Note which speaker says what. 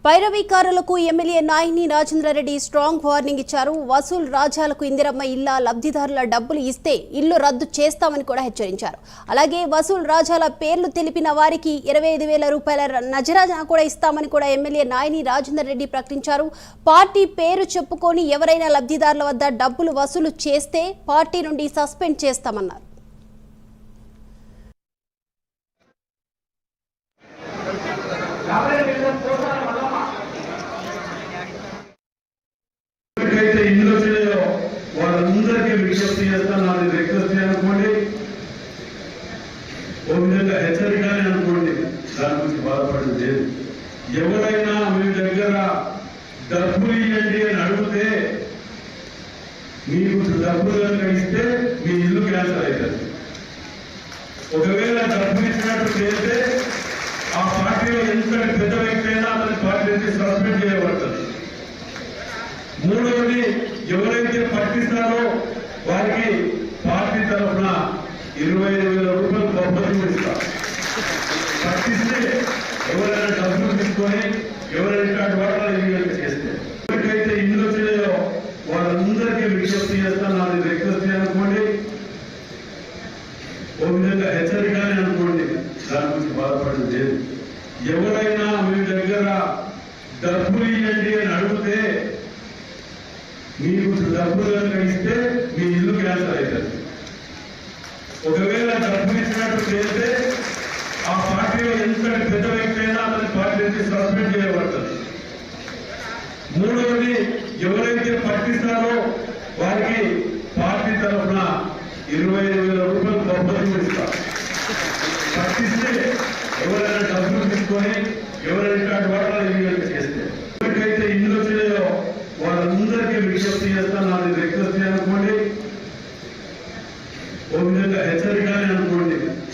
Speaker 1: పైరవీకారులకు MLA Naini Rajendra Reddy strong warning ఇచ్చారు. వసూల్ రాజాలకు ఇందిరమ్మ ఇళ్ల లబ్ధిదారుల డబ్బులు ఇస్తే ఇల్లు రద్దు చేస్తామని కూడా హెచ్చరించారు. అలాగే వసూల్ రాజాల పేర్లు తెలిపిన వారికి 25,000 రూపాయల నజరానా కూడా ఇస్తామని కూడా ఎమ్మెల్యే నాయిని రాజేంద్రారెడ్డి ప్రకటించారు. పార్టీ పేరు చెప్పుకొని ఎవరైనా లబ్ధిదారుల వద్ద డబ్బులు వసూలు చేస్తే పార్టీ నుండి సస్పెండ్ చేస్తామన్నారు.
Speaker 2: ఇందులో వాళ్ళందరికీ విజ్ఞప్తి చేస్తాను. నాది రిక్వెస్ట్ అనుకోండి, ఓ విధంగా హెచ్చరికనే అనుకోండి, దాని గురించి బాధపడడం లేదు. ఎవరైనా మీ దగ్గర డబ్బులు ఇవ్వండి అని అడిగితే మీకు డబ్బులు కనుక ఇస్తే మీ ఇల్లు క్యాన్సల్ అవుతుంది. ఒకవేళ డబ్బులు ఇచ్చినట్టు చేస్తే ఆ పార్టీలో ఎంత పెద్ద వ్యక్తి అయినా అతని పార్టీ నుంచి సస్పెండ్ చేయబడుతుంది. మూడవది, ఎవరైతే పట్టిస్తారో వారికి పార్టీ తరఫున 25,000 రూపాయలు బహుమతి ఇస్తారు. పట్టిస్తే ఎవరైనా డబ్బులు తీసుకొని ఎవరైనా ఇట్లాంటి వాటిలో చేస్తే ఎవరికైతే ఇందులో చేయో వాళ్ళందరికీ విజ్ఞప్తి చేస్తాను. నాది రిక్వెస్ట్ అనుకోండి, ఓ విధంగా హెచ్చరికనే అనుకోండి, దాని గురించి బాధపడడం లేదు. ఎవరైనా మీ దగ్గర డబ్బులు ఇవ్వండి అని అడిగితే మీకు డబ్బులు కనుక ఇస్తే మీ ఇల్లు క్యాన్సల్ అవుతుంది. ఒకవేళ డబ్బులు ఇచ్చినట్టు చేస్తే ఆ పార్టీలో ఎంత పెద్ద వ్యక్తి అయినా అతని పార్టీ నుంచి సస్పెండ్ చేయబడుతుంది. మూడవది, ఎవరైతే పట్టిస్తారో వారికి పార్టీ తరఫున 25,000 రూపాయలు బహుమతి ఇస్తారు. పట్టిస్తే ఎవరైనా డబ్బులు తీసుకొని ఎవరైనా ఇట్లాంటి వాటిలో చేస్తే ఎవరికైతే ఇందులో చేయో వాళ్ళందరికీ విజ్ఞప్తి చేస్తాను. నాది రిక్వెస్ట్ అనుకోండి, ఓ విధంగా హెచ్చరికనే అనుకోండి,